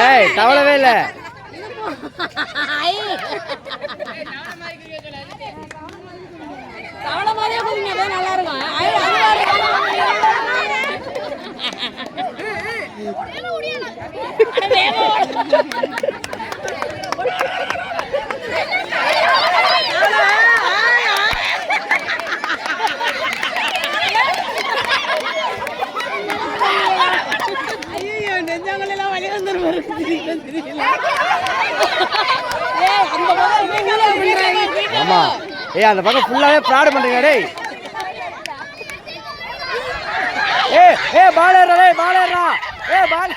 ஏய் தவளவே இல்ல தவளை மாதிரியே குதிங்க நல்லா இருக்கும். ஐயோ நெஞ்சாங்களெல்லாம் வழி வந்துருவாரு. ஆமா ஏய் அந்த பக்கம் ஃபுல்லாவே ஃப்ராட் பண்றீங்க டேய். ஏய் ஏய் பால் ஏறா டேய் பால் ஏறா. ஏய் பால்